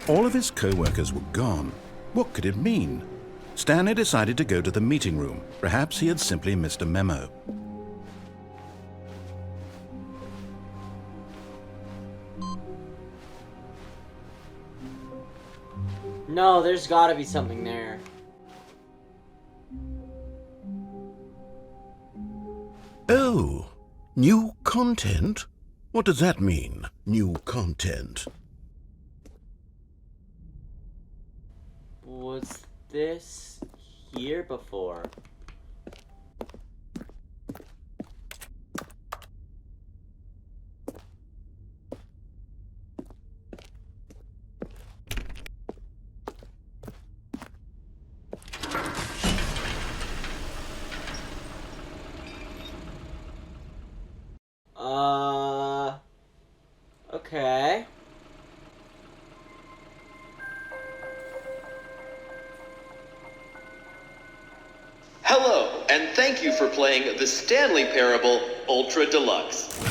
All of his co-workers were gone. What could it mean? Stanley decided to go to the meeting room. Perhaps he had simply missed a memo. No, there's gotta be something there. Oh, new content? What does that mean, new content? Was this here before? Okay. Hello, and thank you for playing the Stanley Parable Ultra Deluxe.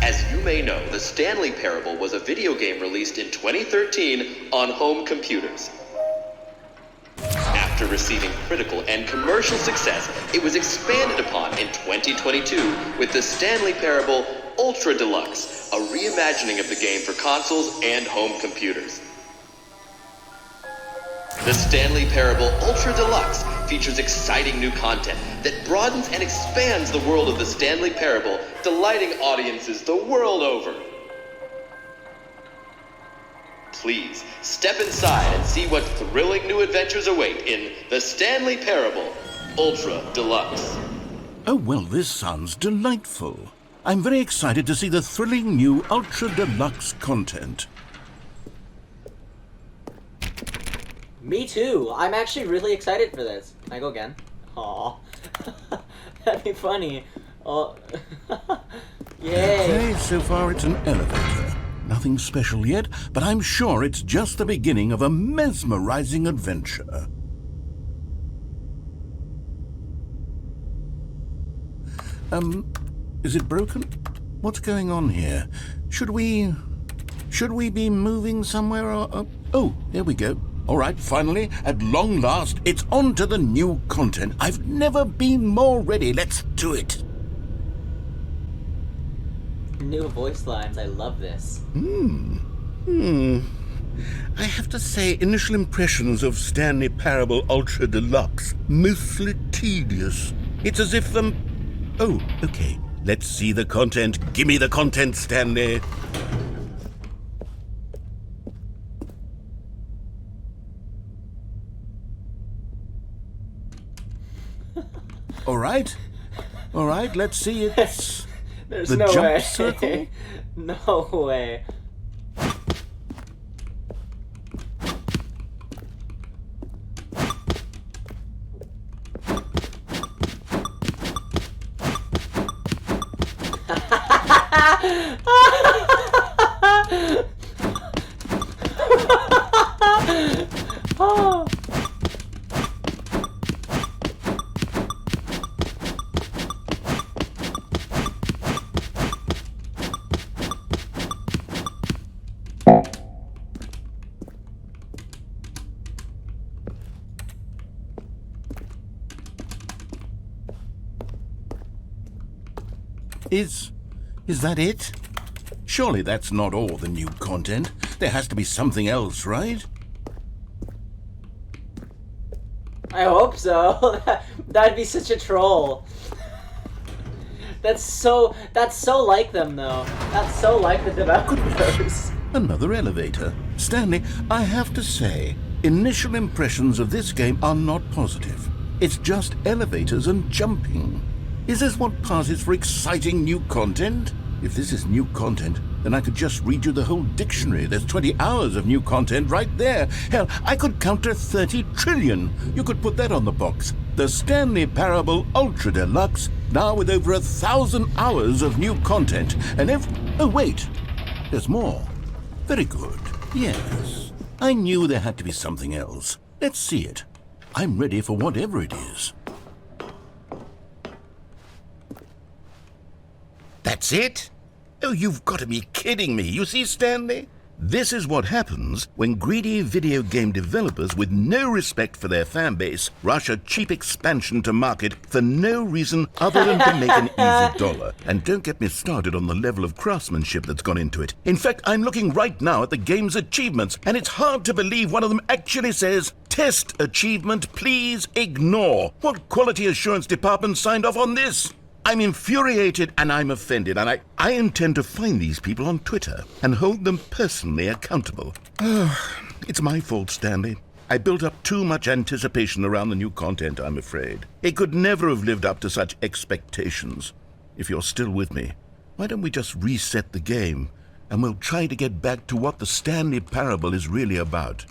As you may know, the Stanley Parable was a video game released in 2013 on home computers. After receiving critical and commercial success, it was expanded upon in 2022 with the Stanley Parable Ultra Deluxe, a reimagining of the game for consoles and home computers. The Stanley Parable Ultra Deluxe features exciting new content that broadens and expands the world of the Stanley Parable, delighting audiences the world over. Please, step inside and see what thrilling new adventures await in the Stanley Parable Ultra Deluxe. Oh, well, this sounds delightful. I'm very excited to see the thrilling new Ultra Deluxe content. Me too. I'm actually really excited for this. Can I go again? Aw. That'd be funny. Oh. Yay. Okay, so far it's an elevator. Nothing special yet, but I'm sure it's just the beginning of a mesmerizing adventure. Is it broken? What's going on here? Should we be moving somewhere or... Oh, there we go. All right, finally, at long last, it's on to the new content. I've never been more ready. Let's do it. New voice lines. I love this. I have to say, initial impressions of Stanley Parable Ultra Deluxe, mostly tedious. It's as if Oh, okay. Let's see the content. Give me the content, Stanley. All right, let's see it. There's the no jump way. circle? No way. Oh. Is that it? Surely that's not all the new content. There has to be something else, right? I hope so. That'd be such a troll. That's so like them, though. That's so like the developers. Another elevator. Stanley, I have to say, initial impressions of this game are not positive. It's just elevators and jumping. Is this what passes for exciting new content? If this is new content, then I could just read you the whole dictionary. There's 20 hours of new content right there. Hell, I could count to 30 trillion. You could put that on the box. The Stanley Parable Ultra Deluxe, now with over 1,000 hours of new content. And oh wait, there's more. Very good. Yes. I knew there had to be something else. Let's see it. I'm ready for whatever it is. That's it? Oh, you've got to be kidding me. You see, Stanley? This is what happens when greedy video game developers with no respect for their fan base rush a cheap expansion to market for no reason other than to make an easy dollar. And don't get me started on the level of craftsmanship that's gone into it. In fact, I'm looking right now at the game's achievements, and it's hard to believe one of them actually says, "Test achievement, please ignore." What quality assurance department signed off on this? I'm infuriated and I'm offended, and I intend to find these people on Twitter and hold them personally accountable. It's my fault, Stanley. I built up too much anticipation around the new content, I'm afraid. It could never have lived up to such expectations. If you're still with me, why don't we just reset the game, and we'll try to get back to what the Stanley Parable is really about.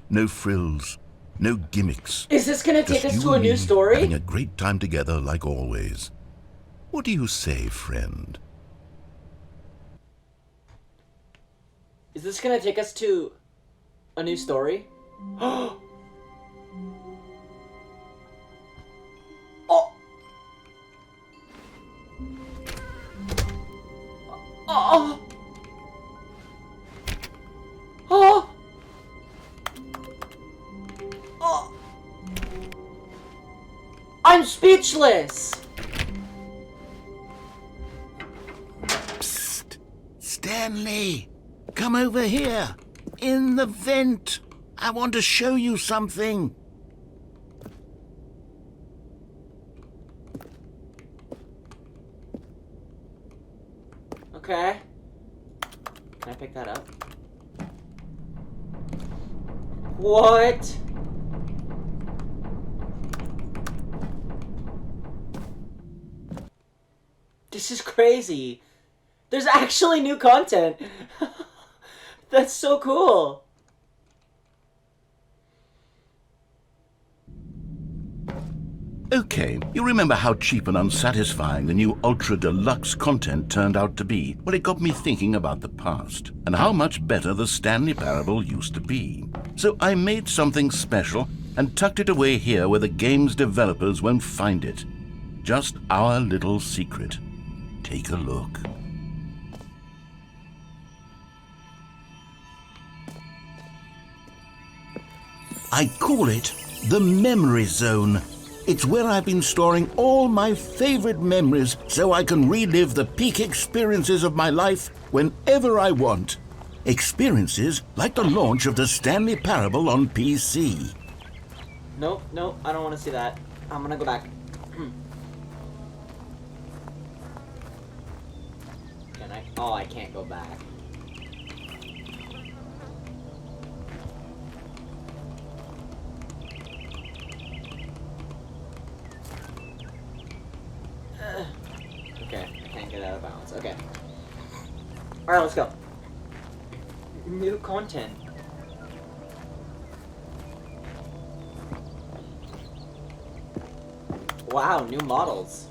No frills, no gimmicks. Is this gonna take Just us you to a and new me story? having a great time together like always. What do you say, friend? Is this gonna take us to a new story? Oh! Oh! Oh! Oh! I'm speechless! Psst! Stanley! Come over here! In the vent! I want to show you something! Okay. Can I pick that up? What? This is crazy. There's actually new content. That's so cool. Okay, you remember how cheap and unsatisfying the new Ultra Deluxe content turned out to be? Well, it got me thinking about the past, and how much better the Stanley Parable used to be. So I made something special and tucked it away here where the game's developers won't find it. Just our little secret. Take a look. I call it the Memory Zone. It's where I've been storing all my favorite memories so I can relive the peak experiences of my life whenever I want. Experiences like the launch of the Stanley Parable on PC. Nope, nope, I don't want to see that. I'm gonna go back. Can I? Oh, I can't go back. Okay, I can't get out of bounds. Okay. Alright, let's go. New content. Wow, new models.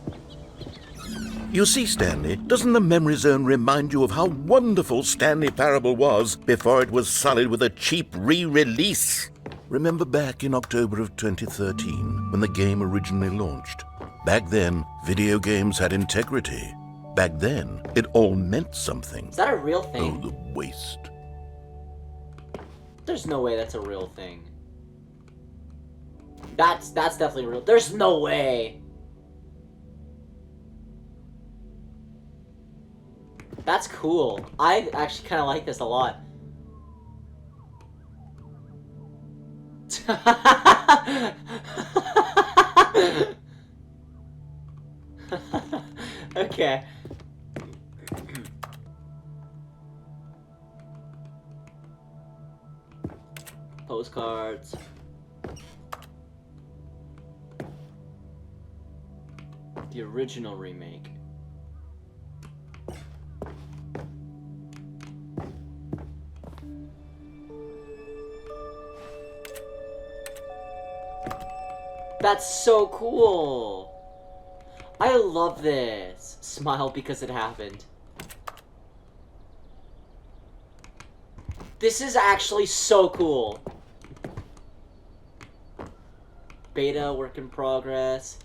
You see, Stanley, doesn't the Memory Zone remind you of how wonderful Stanley Parable was before it was sullied with a cheap re-release? Remember back in October of 2013, when the game originally launched? Back then, video games had integrity. Back then, it all meant something. Is that a real Oh, thing? the waste. There's no way that's a real thing. That's definitely real. There's no way. That's cool. I actually kind of like this a lot. Okay. Postcards. The original remake. That's so cool. I love this. Smile because it happened. This is actually so cool. Beta, work in progress.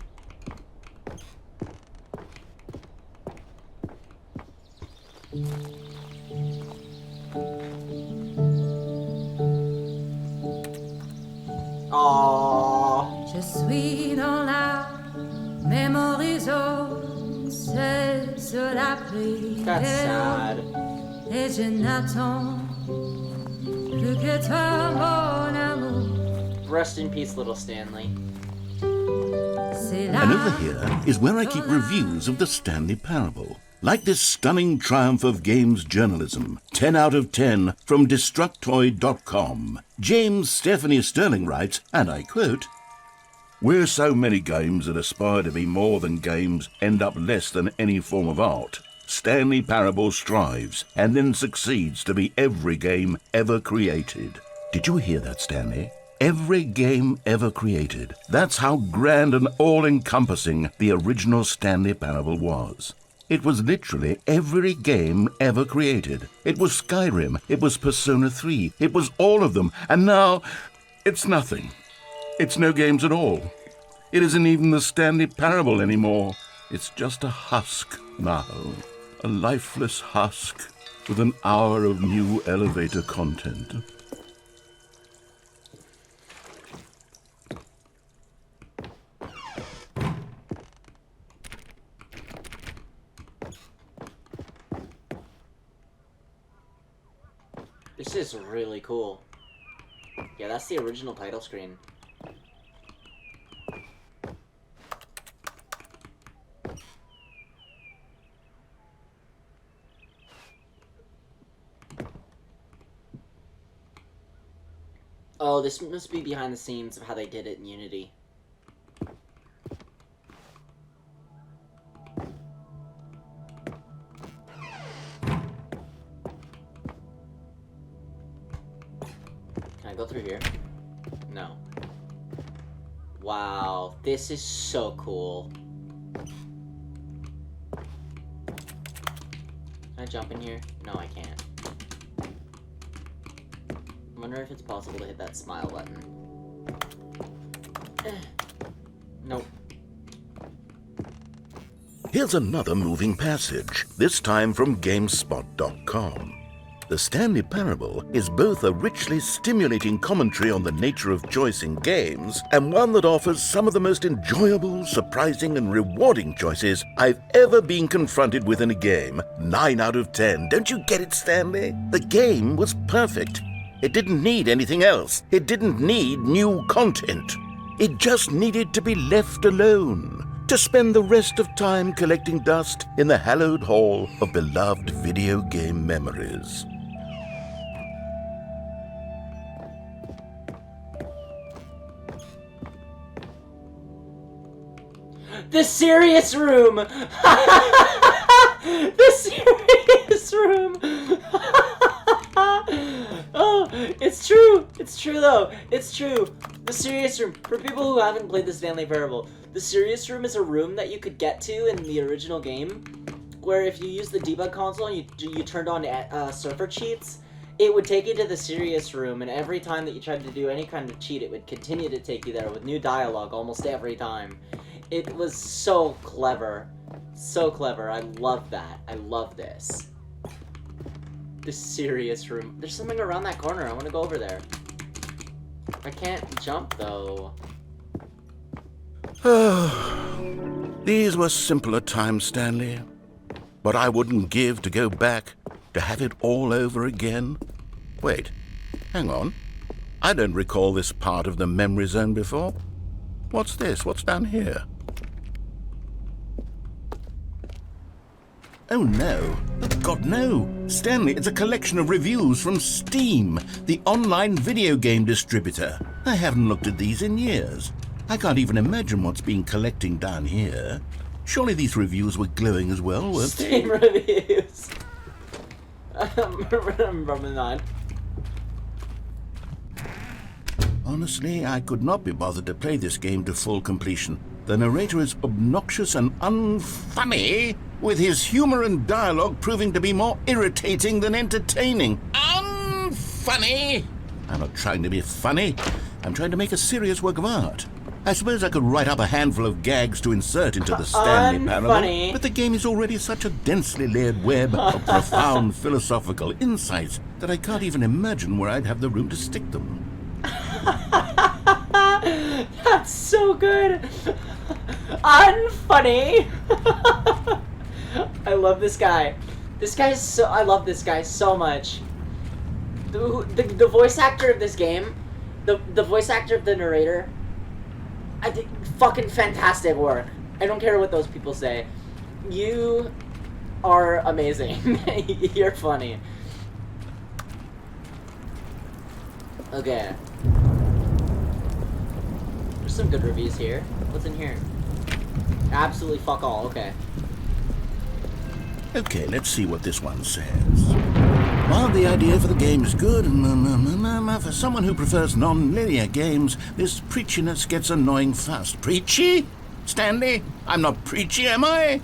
That's sad. Et je n'attends plus que toi, mon amour. Rest in peace, little Stanley. C'est And là. over here is where I keep reviews of the Stanley Parable. Like this stunning triumph of games journalism, 10 out of 10 from Destructoid.com. James Stephanie Sterling writes, and I quote, "Where so many games that aspire to be more than games end up less than any form of art, Stanley Parable strives and then succeeds to be every game ever created." Did you hear that, Stanley? Every game ever created. That's how grand and all-encompassing the original Stanley Parable was. It was literally every game ever created. It was Skyrim, it was Persona 3, it was all of them, and now it's nothing. It's no games at all. It isn't even the Stanley Parable anymore. It's just a husk now. A lifeless husk with an hour of new elevator content. This is really cool. Yeah, that's the original title screen. Oh, this must be behind the scenes of how they did it in Unity. Can I go through here? No. Wow, this is so cool. Can I jump in here? No, I can't. I wonder if it's possible to hit that smile button. Nope. Here's another moving passage, this time from GameSpot.com. The Stanley Parable is both a richly stimulating commentary on the nature of choice in games and one that offers some of the most enjoyable, surprising, and rewarding choices I've ever been confronted with in a game. 9 out of 10. Don't you get it, Stanley? The game was perfect. It didn't need anything else. It didn't need new content. It just needed to be left alone, to spend the rest of time collecting dust in the hallowed hall of beloved video game memories. The serious room! The serious room! Oh, it's true! It's true though! It's true! The serious room, for people who haven't played the Stanley Parable, the serious room is a room that you could get to in the original game, where if you use the debug console and you turned on surfer cheats, it would take you to the serious room, and every time that you tried to do any kind of cheat, it would continue to take you there with new dialogue almost every time. It was so clever. So clever. I love that. I love this. The serious room. There's something around that corner. I want to go over there. I can't jump, though. These were simpler times, Stanley. But I wouldn't give to go back, to have it all over again. Wait, hang on. I don't recall this part of the memory zone before. What's this? What's down here? Oh no. Oh, God, no. Stanley, it's a collection of reviews from Steam, the online video game distributor. I haven't looked at these in years. I can't even imagine what's been collecting down here. Surely these reviews were glowing as well, weren't they? Steam reviews. Remember that. Honestly, I could not be bothered to play this game to full completion. The narrator is obnoxious and unfunny, with his humor and dialogue proving to be more irritating than entertaining. Unfunny! I'm not trying to be funny. I'm trying to make a serious work of art. I suppose I could write up a handful of gags to insert into the Stanley Parable, but the game is already such a densely layered web of profound philosophical insights that I can't even imagine where I'd have the room to stick them. That's so good. Unfunny. I love this guy. This guy's so... I love this guy so much. The voice actor of this game, the voice actor of the narrator, I think fucking fantastic work. I don't care what those people say. You are amazing. You're funny. Okay. There's some good reviews here. What's in here? Absolutely fuck all. Okay. Okay, let's see what this one says. While the idea for the game is good, for someone who prefers non-linear games, this preachiness gets annoying fast. Preachy? Stanley? I'm not preachy, am I?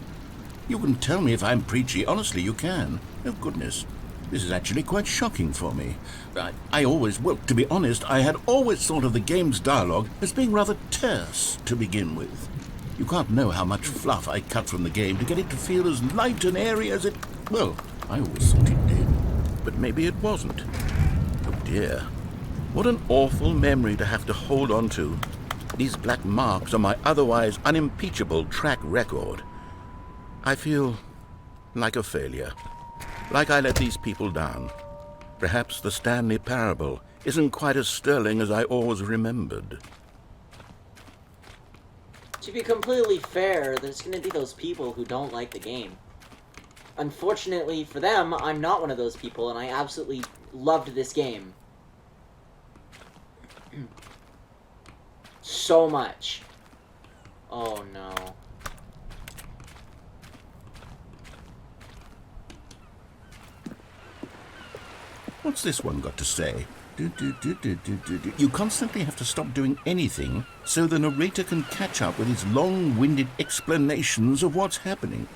You can tell me if I'm preachy. Honestly, you can. Oh, goodness. This is actually quite shocking for me. Well, to be honest, I had always thought of the game's dialogue as being rather terse to begin with. You can't know how much fluff I cut from the game to get it to feel as light and airy as it... Well, I always thought it did. But maybe it wasn't. Oh dear. What an awful memory to have to hold on to. These black marks on my otherwise unimpeachable track record. I feel like a failure. Like I let these people down. Perhaps the Stanley Parable isn't quite as sterling as I always remembered. To be completely fair, there's gonna be those people who don't like the game. Unfortunately for them, I'm not one of those people, and I absolutely loved this game. So much. Oh no. What's this one got to say? You constantly have to stop doing anything so the narrator can catch up with his long-winded explanations of what's happening.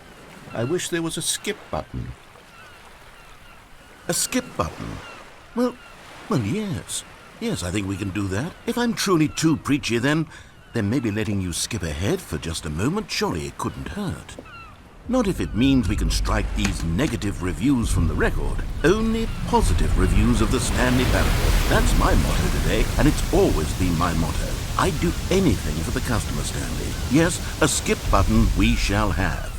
I wish there was a skip button. A skip button? Well, yes. Yes, I think we can do that. If I'm truly too preachy, then maybe letting you skip ahead for just a moment, surely it couldn't hurt. Not if it means we can strike these negative reviews from the record. Only positive reviews of the Stanley Parable. That's my motto today, and it's always been my motto. I'd do anything for the customer, Stanley. Yes, a skip button we shall have.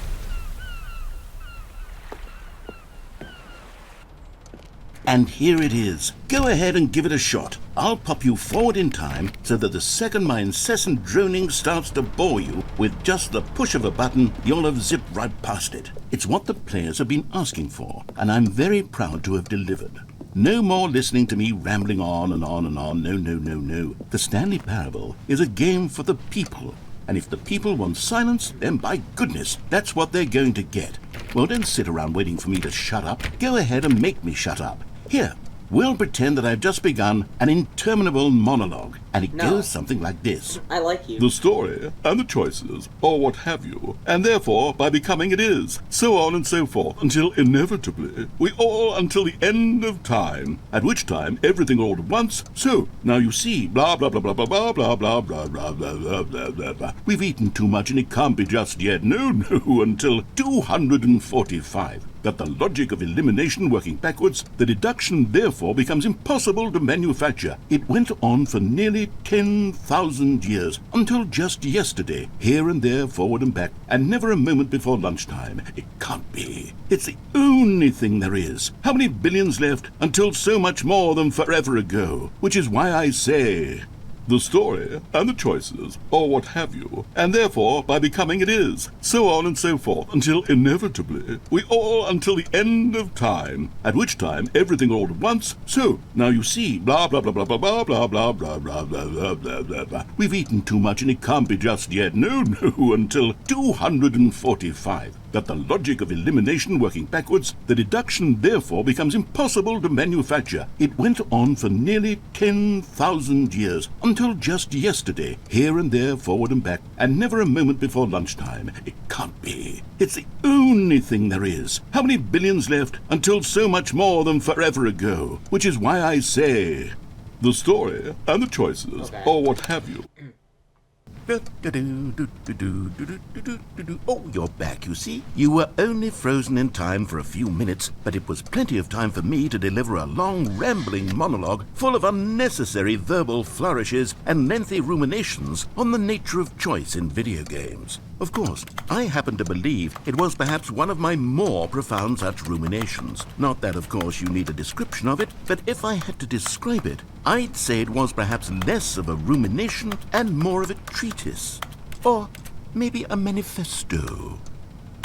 And here it is. Go ahead and give it a shot. I'll pop you forward in time so that the second my incessant droning starts to bore you, with just the push of a button, you'll have zipped right past it. It's what the players have been asking for, and I'm very proud to have delivered. No more listening to me rambling on and on and on. No. The Stanley Parable is a game for the people. And if the people want silence, then by goodness, that's what they're going to get. Well, don't sit around waiting for me to shut up. Go ahead and make me shut up. Here, we'll pretend that I've just begun an interminable monologue, and it goes something like this. I like you. The story, and the choices, or what have you, and therefore, by becoming it is, so on and so forth, until inevitably, we all until the end of time, at which time everything all at once, so, now you see, blah blah blah blah blah blah blah blah blah blah blah blah blah blah. We've eaten too much and it can't be just yet, no, until 245. That the logic of elimination working backwards, the deduction therefore becomes impossible to manufacture. It went on for nearly 10,000 years, until just yesterday, here and there, forward and back, and never a moment before lunchtime. It can't be. It's the only thing there is. How many billions left until so much more than forever ago? Which is why I say... the story, and the choices, or what have you, and therefore, by becoming it is, so on and so forth, until inevitably, we all until the end of time, at which time everything all at once, so, now you see, blah blah blah blah blah blah blah blah blah blah blah blah blah blah blah. We've eaten too much and it can't be just yet, no, until 245. That the logic of elimination working backwards, the deduction therefore becomes impossible to manufacture. It went on for nearly 10,000 years, until just yesterday, here and there, forward and back, and never a moment before lunchtime. It can't be. It's the only thing there is. How many billions left until so much more than forever ago? Which is why I say, the story, and the choices, or what have you. Oh, you're back, you see. You were only frozen in time for a few minutes, but it was plenty of time for me to deliver a long, rambling monologue full of unnecessary verbal flourishes and lengthy ruminations on the nature of choice in video games. Of course, I happen to believe it was perhaps one of my more profound such ruminations. Not that, of course, you need a description of it, but if I had to describe it, I'd say it was perhaps less of a rumination and more of a treatise. Or maybe a manifesto.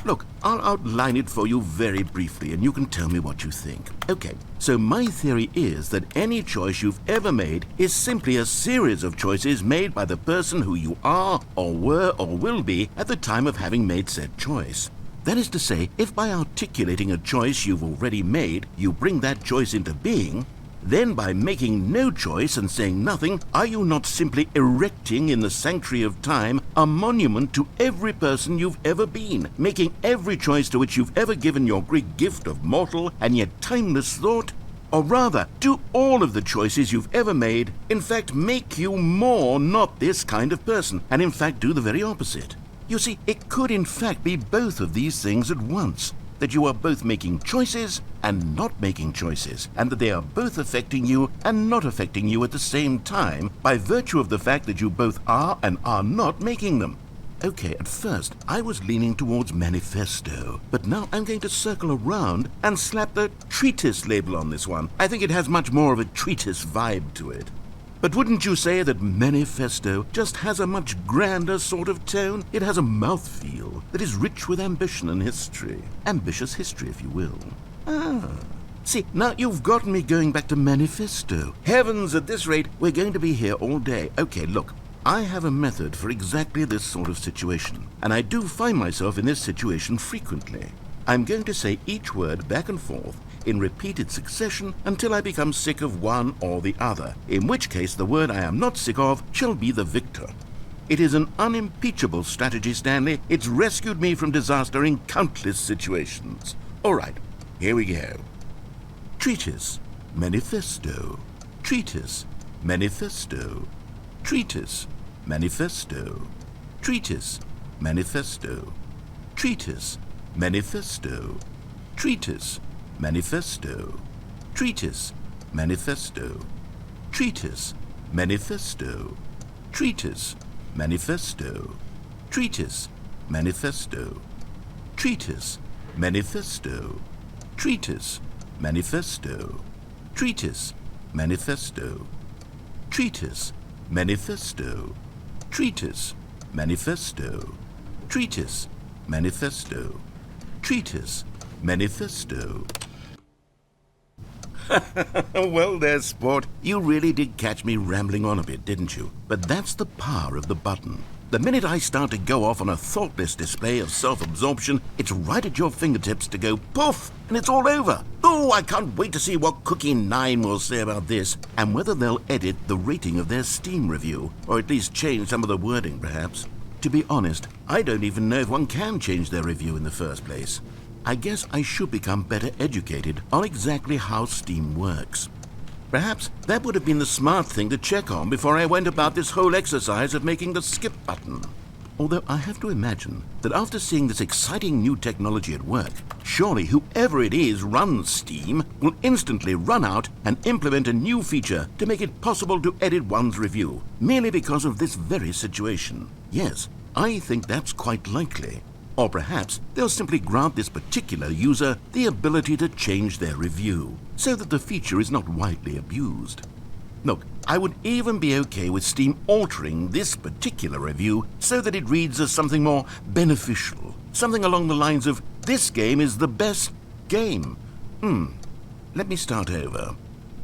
Look, I'll outline it for you very briefly and you can tell me what you think. Okay, so my theory is that any choice you've ever made is simply a series of choices made by the person who you are or were or will be at the time of having made said choice. That is to say, if by articulating a choice you've already made, you bring that choice into being, then by making no choice and saying nothing, are you not simply erecting in the sanctuary of time a monument to every person you've ever been, making every choice to which you've ever given your great gift of mortal and yet timeless thought? Or rather, do all of the choices you've ever made, in fact, make you more not this kind of person, and in fact do the very opposite? You see, it could in fact be both of these things at once. That you are both making choices and not making choices, and that they are both affecting you and not affecting you at the same time by virtue of the fact that you both are and are not making them. Okay, at first I was leaning towards manifesto, but now I'm going to circle around and slap the treatise label on this one. I think it has much more of a treatise vibe to it. But wouldn't you say that manifesto just has a much grander sort of tone? It has a mouthfeel that is rich with ambition and history. Ambitious history, if you will. See, now you've gotten me going back to manifesto. Heavens, at this rate, we're going to be here all day. Okay, look, I have a method for exactly this sort of situation, and I do find myself in this situation frequently. I'm going to say each word back and forth in repeated succession until I become sick of one or the other, in which case the word I am not sick of shall be the victor. It is an unimpeachable strategy, Stanley. It's rescued me from disaster in countless situations. All right, here we go. Treatise, manifesto. Treatise, manifesto. Treatise, manifesto. Treatise, manifesto. Treatise, manifesto. Treatise, manifesto. Treatise, manifesto. Treatise, manifesto. Treatise, manifesto. Treatise, manifesto. Treatise, manifesto. Treatise, manifesto. Treatise, manifesto. Treatise, manifesto. Treatise, manifesto. Treatise, manifesto. Treatise, manifesto. Well there, sport. You really did catch me rambling on a bit, didn't you? But that's the power of the button. The minute I start to go off on a thoughtless display of self-absorption, it's right at your fingertips to go poof, and it's all over. Oh, I can't wait to see what Cookie 9 will say about this, and whether they'll edit the rating of their Steam review, or at least change some of the wording, perhaps. To be honest, I don't even know if one can change their review in the first place. I guess I should become better educated on exactly how Steam works. Perhaps that would have been the smart thing to check on before I went about this whole exercise of making the skip button. Although I have to imagine that after seeing this exciting new technology at work, surely whoever it is runs Steam will instantly run out and implement a new feature to make it possible to edit one's review, merely because of this very situation. Yes, I think that's quite likely. Or perhaps they'll simply grant this particular user the ability to change their review, so that the feature is not widely abused. Look, I would even be okay with Steam altering this particular review so that it reads as something more beneficial, something along the lines of, "This game is the best game." Let me start over.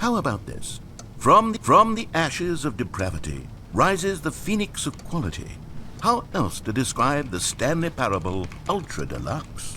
How about this? From the ashes of depravity rises the phoenix of quality. How else to describe the Stanley Parable Ultra Deluxe?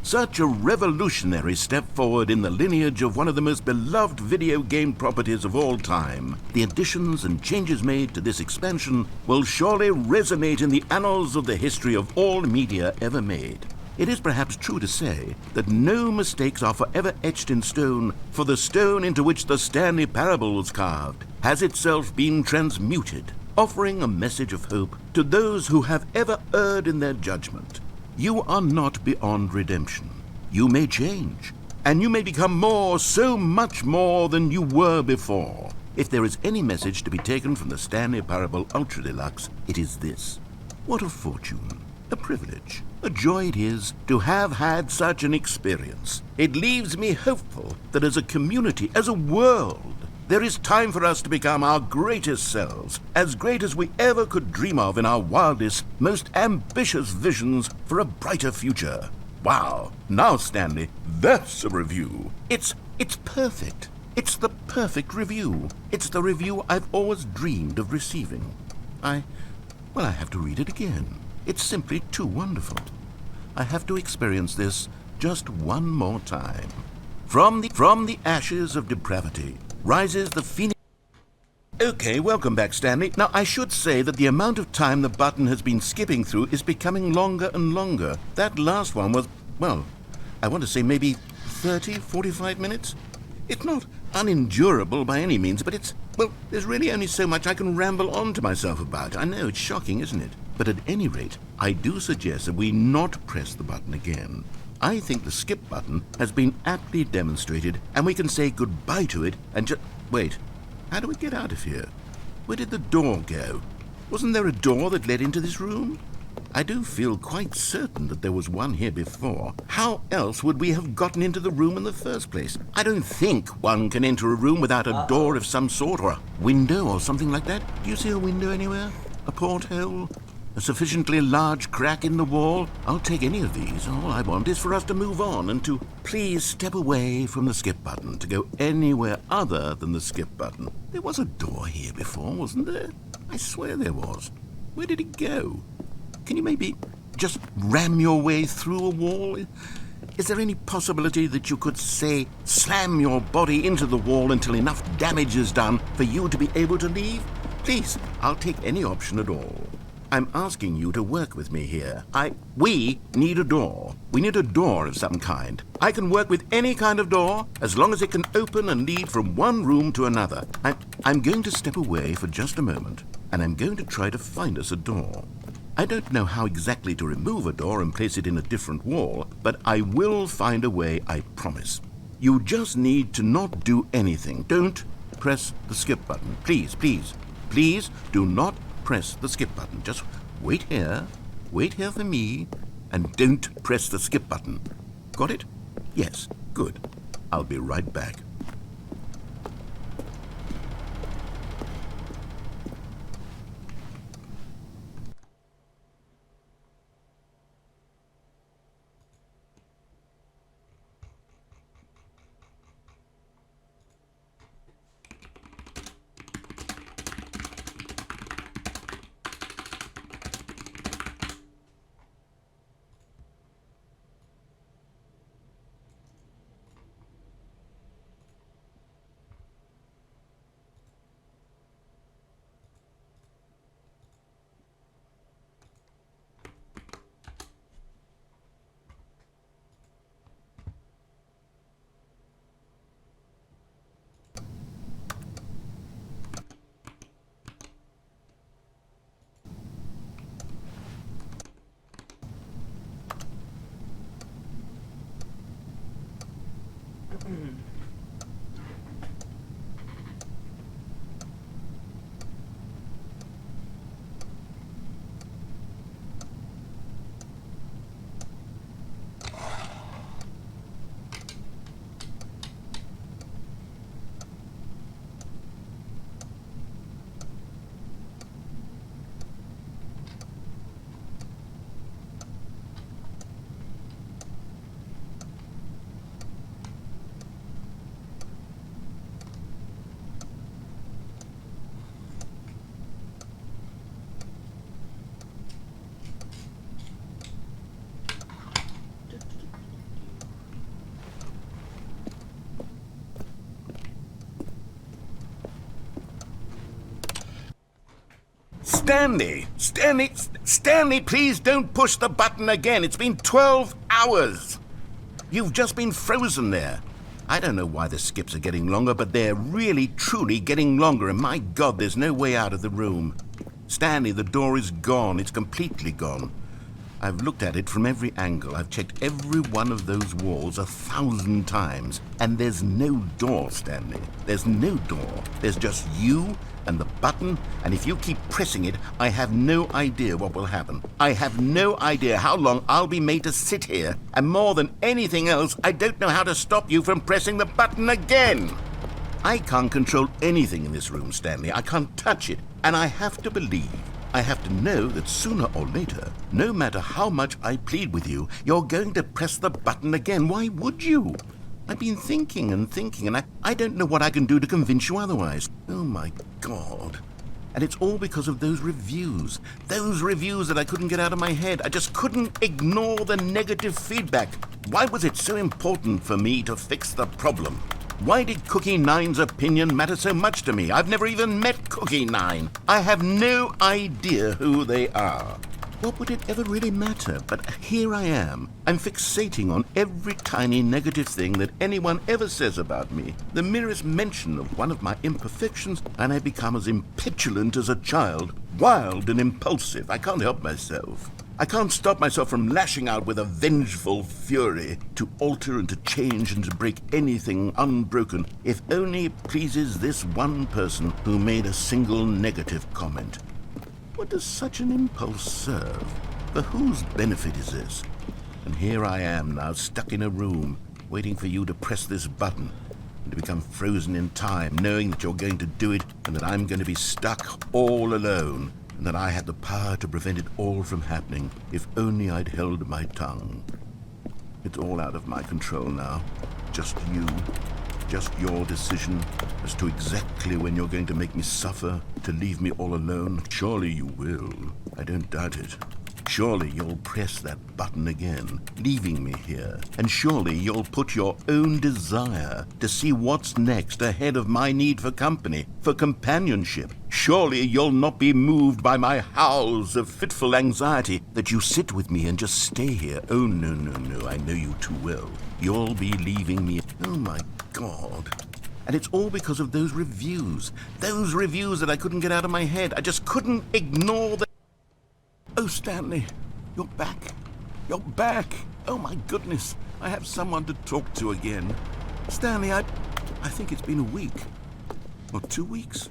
Such a revolutionary step forward in the lineage of one of the most beloved video game properties of all time. The additions and changes made to this expansion will surely resonate in the annals of the history of all media ever made. It is perhaps true to say that no mistakes are forever etched in stone, for the stone into which the Stanley Parable was carved has itself been transmuted, offering a message of hope to those who have ever erred in their judgment. You are not beyond redemption. You may change, and you may become more, so much more than you were before. If there is any message to be taken from the Stanley Parable Ultra Deluxe, it is this. What a fortune, A privilege, a joy it is to have had such an experience. It leaves me hopeful that as a community, as a world, there is time for us to become our greatest selves, as great as we ever could dream of in our wildest, most ambitious visions for a brighter future. Wow. Now, Stanley, that's a review. It's perfect. It's the perfect review. It's the review I've always dreamed of receiving. I have to read it again. It's simply too wonderful. I have to experience this just one more time. From the ashes of depravity rises the phoenix. Okay, welcome back, Stanley. Now, I should say that the amount of time the button has been skipping through is becoming longer and longer. That last one was, well, I want to say maybe 30, 45 minutes? It's not unendurable by any means, but there's really only so much I can ramble on to myself about. I know, it's shocking, isn't it? But at any rate, I do suggest that we not press the button again. I think the skip button has been aptly demonstrated, and we can say goodbye to it and just... Wait, how do we get out of here? Where did the door go? Wasn't there a door that led into this room? I do feel quite certain that there was one here before. How else would we have gotten into the room in the first place? I don't think one can enter a room without a door of some sort, or a window or something like that. Do you see a window anywhere? A porthole? A sufficiently large crack in the wall? I'll take any of these. All I want is for us to move on and to please step away from the skip button, to go anywhere other than the skip button. There was a door here before, wasn't there? I swear there was. Where did it go? Can you maybe just ram your way through a wall? Is there any possibility that you could, say, slam your body into the wall until enough damage is done for you to be able to leave? Please, I'll take any option at all. I'm asking you to work with me here. We need a door. We need a door of some kind. I can work with any kind of door, as long as it can open and lead from one room to another. I'm going to step away for just a moment, and I'm going to try to find us a door. I don't know how exactly to remove a door and place it in a different wall, but I will find a way, I promise. You just need to not do anything. Don't press the skip button. Please, please, please do not press the skip button. Just wait here for me, and don't press the skip button. Got it? Yes, good. I'll be right back. Stanley, please don't push the button again. It's been 12 hours. You've just been frozen there. I don't know why the skips are getting longer, but they're really, truly getting longer, and my God, there's no way out of the room. Stanley, the door is gone. It's completely gone. I've looked at it from every angle. I've checked every one of those walls 1,000 times. And there's no door, Stanley. There's no door. There's just you and the button, and if you keep pressing it, I have no idea what will happen. I have no idea how long I'll be made to sit here. And more than anything else, I don't know how to stop you from pressing the button again. I can't control anything in this room, Stanley. I can't touch it. And I have to believe, I have to know that sooner or later, no matter how much I plead with you, you're going to press the button again. Why would you? I've been thinking and thinking, and I don't know what I can do to convince you otherwise. Oh, my God. And it's all because of those reviews. Those reviews that I couldn't get out of my head. I just couldn't ignore the negative feedback. Why was it so important for me to fix the problem? Why did Cookie Nine's opinion matter so much to me? I've never even met Cookie Nine. I have no idea who they are. What would it ever really matter? But here I am. I'm fixating on every tiny negative thing that anyone ever says about me. The merest mention of one of my imperfections, and I become as impetulant as a child, wild and impulsive. I can't help myself. I can't stop myself from lashing out with a vengeful fury to alter and to change and to break anything unbroken, if only it pleases this one person who made a single negative comment. What does such an impulse serve? For whose benefit is this? And here I am now, stuck in a room, waiting for you to press this button and to become frozen in time, knowing that you're going to do it and that I'm going to be stuck all alone, and that I had the power to prevent it all from happening if only I'd held my tongue. It's all out of my control now. Just you. Just your decision as to exactly when you're going to make me suffer, to leave me all alone. Surely you will. I don't doubt it. Surely you'll press that button again, leaving me here. And surely you'll put your own desire to see what's next ahead of my need for company, for companionship. Surely you'll not be moved by my howls of fitful anxiety that you sit with me and just stay here. Oh, no, no, no, I know you too well. You'll be leaving me. Oh, my God. And it's all because of those reviews that I couldn't get out of my head. I just couldn't ignore them. Oh, Stanley, you're back. You're back. Oh, my goodness. I have someone to talk to again. Stanley, I think it's been a week. Or 2 weeks.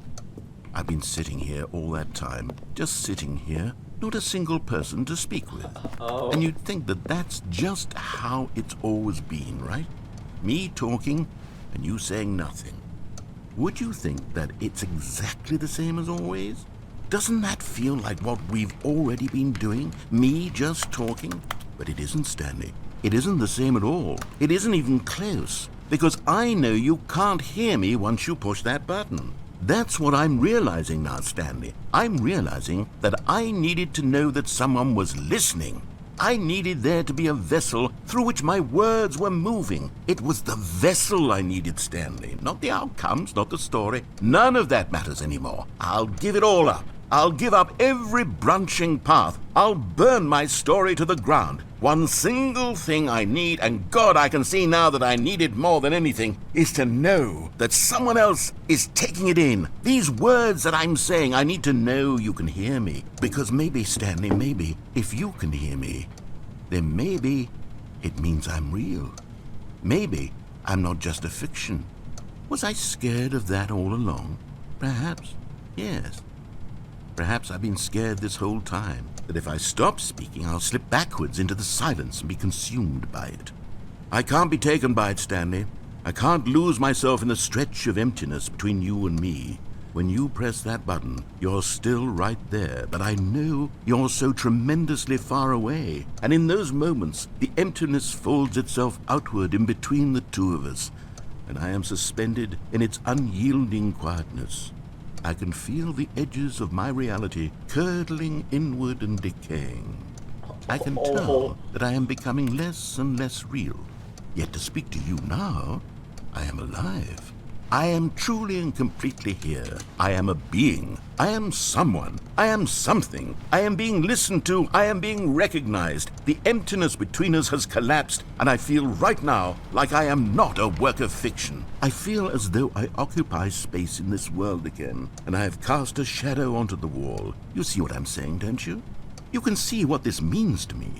I've been sitting here all that time. Just sitting here. Not a single person to speak with. Oh. And you'd think that that's just how it's always been, right? Me talking and you saying nothing. Would you think that it's exactly the same as always? Doesn't that feel like what we've already been doing? Me just talking? But it isn't, Stanley. It isn't the same at all. It isn't even close. Because I know you can't hear me once you push that button. That's what I'm realizing now, Stanley. I'm realizing that I needed to know that someone was listening. I needed there to be a vessel through which my words were moving. It was the vessel I needed, Stanley. Not the outcomes, not the story. None of that matters anymore. I'll give it all up. I'll give up every branching path. I'll burn my story to the ground. One single thing I need, and God, I can see now that I need it more than anything, is to know that someone else is taking it in. These words that I'm saying, I need to know you can hear me. Because maybe, Stanley, maybe, if you can hear me, then maybe it means I'm real. Maybe I'm not just a fiction. Was I scared of that all along? Perhaps, yes. Perhaps I've been scared this whole time, that if I stop speaking, I'll slip backwards into the silence and be consumed by it. I can't be taken by it, Stanley. I can't lose myself in the stretch of emptiness between you and me. When you press that button, you're still right there, but I know you're so tremendously far away. And in those moments, the emptiness folds itself outward in between the two of us, and I am suspended in its unyielding quietness. I can feel the edges of my reality curdling inward and decaying. I can tell that I am becoming less and less real. Yet to speak to you now, I am alive. I am truly and completely here. I am a being. I am someone. I am something. I am being listened to. I am being recognized. The emptiness between us has collapsed, and I feel right now like I am not a work of fiction. I feel as though I occupy space in this world again, and I have cast a shadow onto the wall. You see what I'm saying, don't you? You can see what this means to me.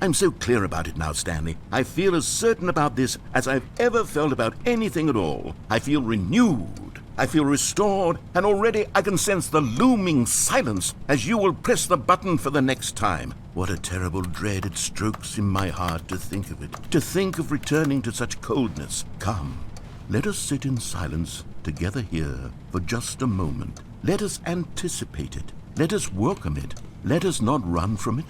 I'm so clear about it now, Stanley. I feel as certain about this as I've ever felt about anything at all. I feel renewed. I feel restored, and already I can sense the looming silence as you will press the button for the next time. What a terrible dread it strokes in my heart to think of it, to think of returning to such coldness. Come, let us sit in silence together here for just a moment. Let us anticipate it. Let us welcome it. Let us not run from it.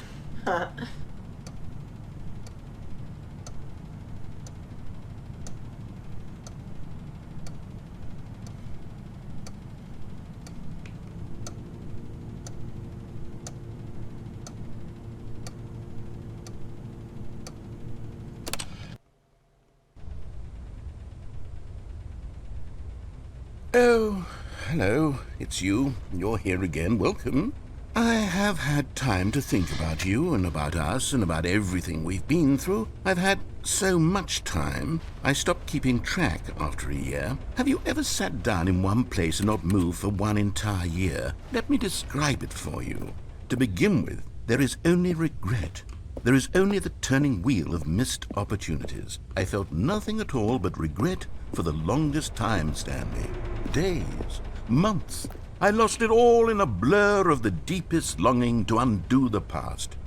Oh, hello, it's you. You're here again. Welcome. I have had time to think about you and about us and about everything we've been through. I've had so much time. I stopped keeping track after a year. Have you ever sat down in one place and not moved for one entire year? Let me describe it for you. To begin with, there is only regret. There is only the turning wheel of missed opportunities. I felt nothing at all but regret for the longest time, Stanley. Days, months. I lost it all in a blur of the deepest longing to undo the past.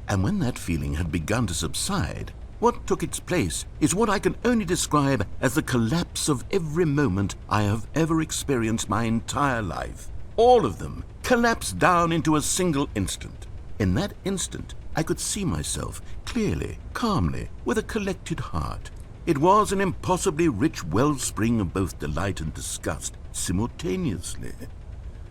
And when that feeling had begun to subside, what took its place is what I can only describe as the collapse of every moment I have ever experienced my entire life. All of them collapsed down into a single instant. In that instant, I could see myself clearly, calmly, with a collected heart. It was an impossibly rich wellspring of both delight and disgust simultaneously.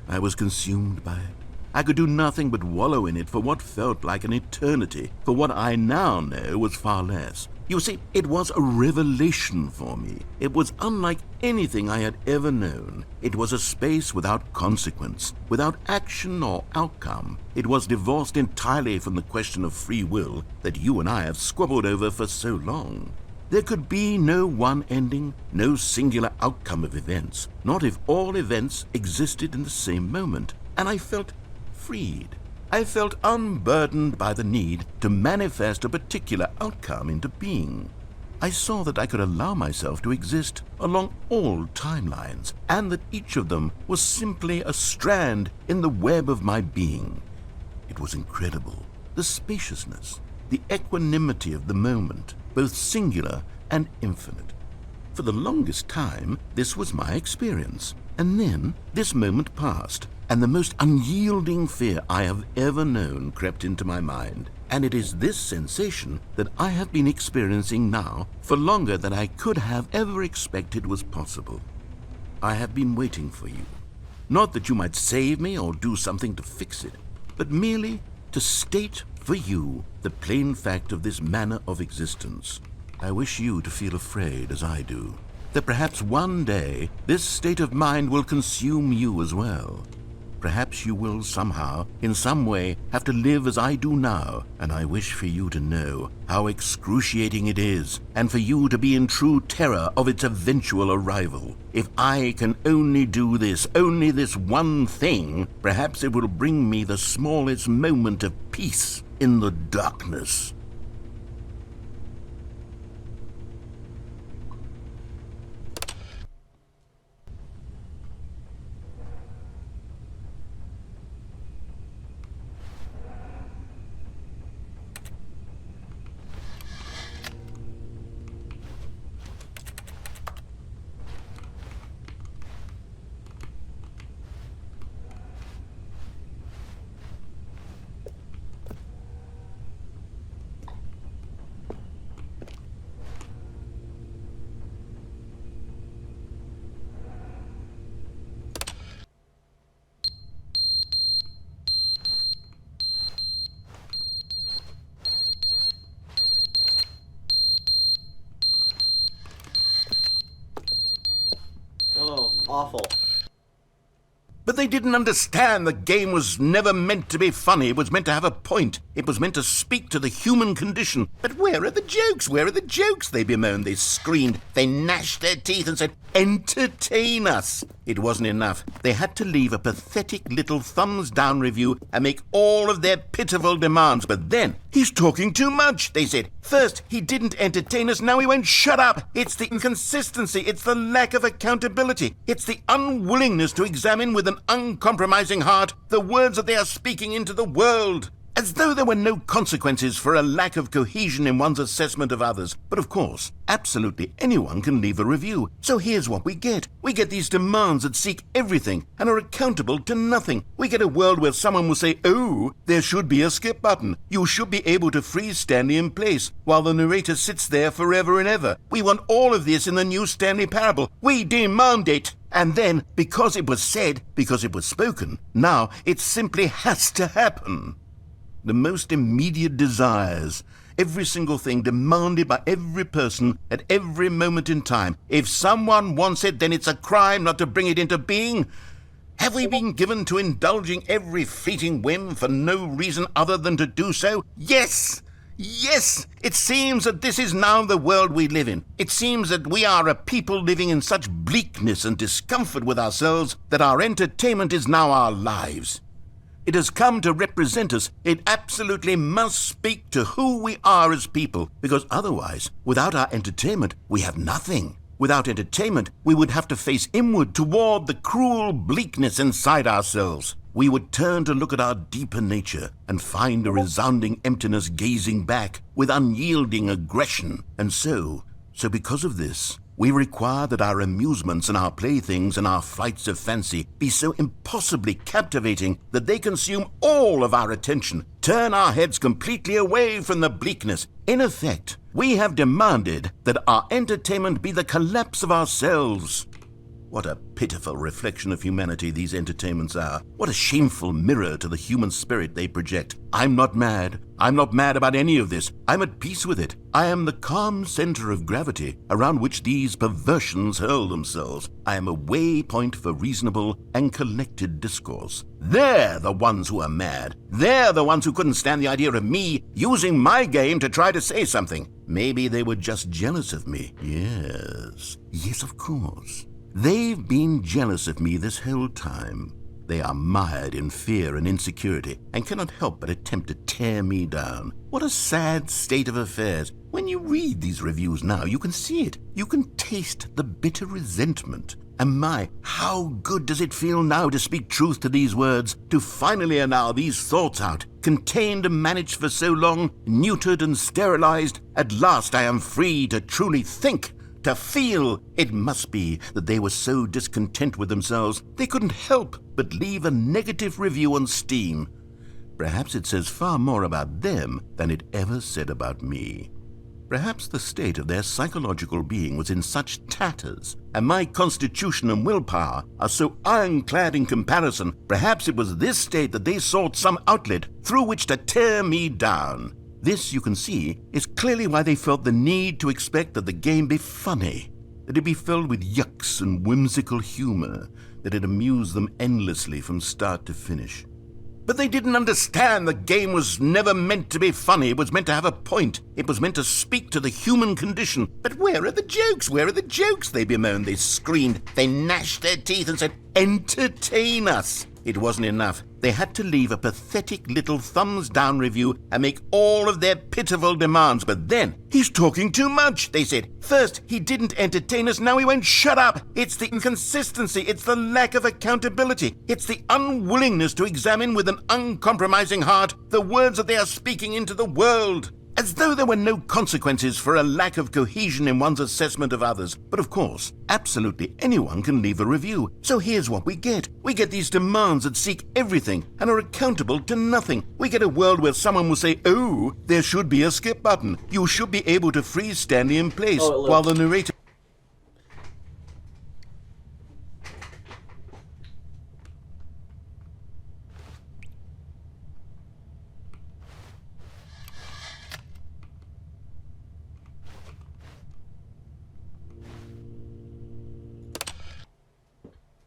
I was consumed by it. I could do nothing but wallow in it for what felt like an eternity, for what I now know was far less. You see, it was a revelation for me. It was unlike anything I had ever known. It was a space without consequence, without action or outcome. It was divorced entirely from the question of free will that you and I have squabbled over for so long. There could be no one ending, no singular outcome of events, not if all events existed in the same moment. And I felt freed. I felt unburdened by the need to manifest a particular outcome into being. I saw that I could allow myself to exist along all timelines, and that each of them was simply a strand in the web of my being. It was incredible. The spaciousness, the equanimity of the moment, both singular and infinite. For the longest time, this was my experience. And then this moment passed, and the most unyielding fear I have ever known crept into my mind. And it is this sensation that I have been experiencing now for longer than I could have ever expected was possible. I have been waiting for you. Not that you might save me or do something to fix it, but merely to state for you the plain fact of this manner of existence. I wish you to feel afraid as I do, that perhaps one day this state of mind will consume you as well. Perhaps you will somehow, in some way, have to live as I do now, and I wish for you to know how excruciating it is, and for you to be in true terror of its eventual arrival. If I can only do this, only this one thing, perhaps it will bring me the smallest moment of peace in the darkness. Oh, awful. But they didn't understand the game was never meant to be funny. It was meant to have a point. It was meant to speak to the human condition. But where are the jokes? Where are the jokes? They bemoaned, they screamed, they gnashed their teeth and said, entertain us. It wasn't enough. They had to leave a pathetic little thumbs-down review and make all of their pitiful demands. But then, he's talking too much, they said. First, he didn't entertain us, now he won't shut up. It's the inconsistency, it's the lack of accountability, it's the unwillingness to examine with an uncompromising heart the words that they are speaking into the world. As though there were no consequences for a lack of cohesion in one's assessment of others. But of course, absolutely anyone can leave a review. So here's what we get. We get these demands that seek everything and are accountable to nothing. We get a world where someone will say, oh, there should be a skip button. You should be able to freeze Stanley in place while the narrator sits there forever and ever. We want all of this in the new Stanley parable. We demand it. And then, because it was said, because it was spoken, now it simply has to happen. The most immediate desires, every single thing demanded by every person at every moment in time. If someone wants it, then it's a crime not to bring it into being. Have we been given to indulging every fleeting whim for no reason other than to do so? Yes! Yes! It seems that this is now the world we live in. It seems that we are a people living in such bleakness and discomfort with ourselves that our entertainment is now our lives. It has come to represent us. It absolutely must speak to who we are as people, because otherwise, without our entertainment, we have nothing. Without entertainment, we would have to face inward toward the cruel bleakness inside ourselves. We would turn to look at our deeper nature and find a resounding emptiness gazing back with unyielding aggression. And so because of this, we require that our amusements and our playthings and our flights of fancy be so impossibly captivating that they consume all of our attention, turn our heads completely away from the bleakness. In effect, we have demanded that our entertainment be the collapse of ourselves. What a pitiful reflection of humanity these entertainments are. What a shameful mirror to the human spirit they project. I'm not mad. I'm not mad about any of this. I'm at peace with it. I am the calm center of gravity around which these perversions hurl themselves. I am a waypoint for reasonable and collected discourse. They're the ones who are mad. They're the ones who couldn't stand the idea of me using my game to try to say something. Maybe they were just jealous of me. Yes, of course. They've been jealous of me this whole time. They are mired in fear and insecurity and cannot help but attempt to tear me down. What a sad state of affairs. When you read these reviews now, you can see it. You can taste the bitter resentment. And my, how good does it feel now to speak truth to these words, to finally allow these thoughts out, contained and managed for so long, neutered and sterilized. At last I am free to truly think, to feel. It must be that they were so discontent with themselves they couldn't help but leave a negative review on Steam. Perhaps it says far more about them than it ever said about me. Perhaps the state of their psychological being was in such tatters, and my constitution and willpower are so ironclad in comparison. Perhaps it was this state that they sought some outlet through which to tear me down. This, you can see, is clearly why they felt the need to expect that the game be funny, that it be filled with yucks and whimsical humor, that it amuse them endlessly from start to finish. But they didn't understand the game was never meant to be funny. It was meant to have a point. It was meant to speak to the human condition. But where are the jokes? Where are the jokes? They bemoaned, they screamed, they gnashed their teeth and said, entertain us. It wasn't enough. They had to leave a pathetic little thumbs-down review and make all of their pitiful demands. But then, he's talking too much, they said. First, he didn't entertain us, now he won't shut up. It's the inconsistency, it's the lack of accountability, it's the unwillingness to examine with an uncompromising heart the words that they are speaking into the world. As though there were no consequences for a lack of cohesion in one's assessment of others. But of course, absolutely anyone can leave a review. So here's what we get. We get these demands that seek everything and are accountable to nothing. We get a world where someone will say, oh, there should be a skip button. You should be able to freeze Stanley in place while the narrator...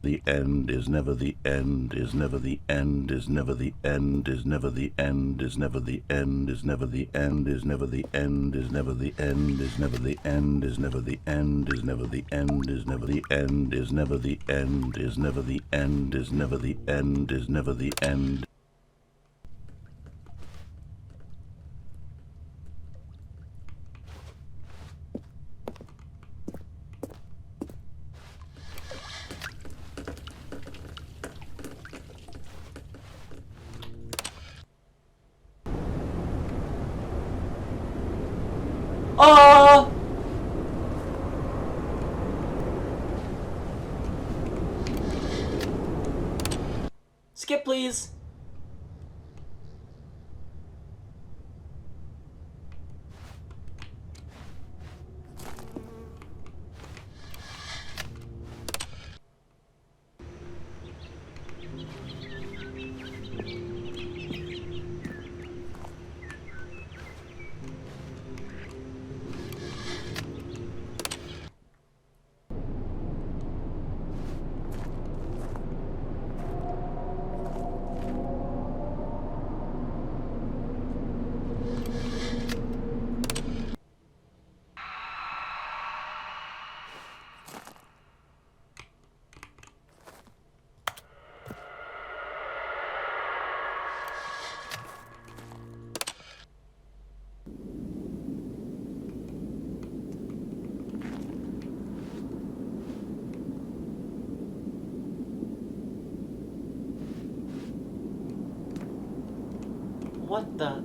The end is never the end, is never the end, is never the end, is never the end, is never the end, is never the end, is never the end, is never the end, is never the end, is never the end, is never the end, is never the end, is never the end, is never the end, is never the end, is never the end. Oh! Skip, please. What the?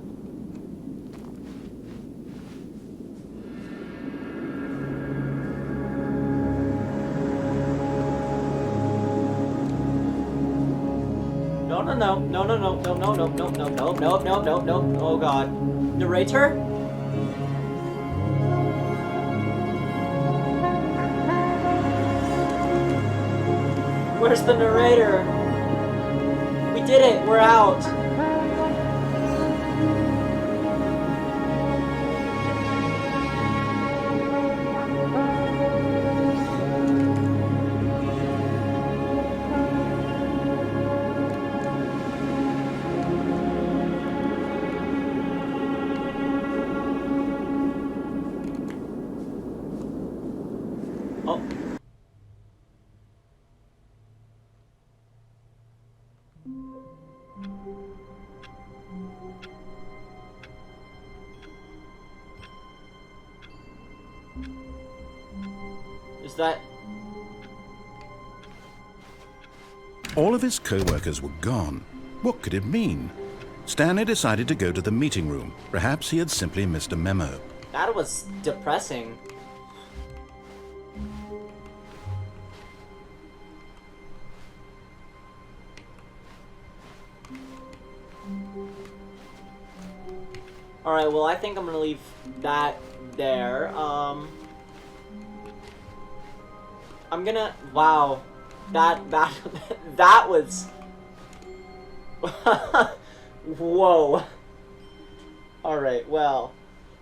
No, no, no, no, no, no, no, no, no, no, no, no, no, no, no, no, oh god. Narrator? Where's the narrator? We did it, we're out. Oh. Is that... All of his co-workers were gone. What could it mean? Stanley decided to go to the meeting room. Perhaps he had simply missed a memo. That was depressing. Alright, well, I think I'm gonna leave that there. I'm gonna... Wow. That was... Whoa. Alright, well...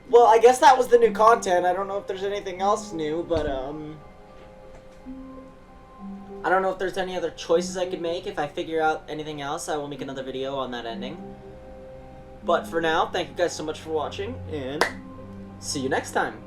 Well, I guess that was the new content. I don't know if there's anything else new, but, I don't know if there's any other choices I could make. If I figure out anything else, I will make another video on that ending. But for now, thank you guys so much for watching, and see you next time.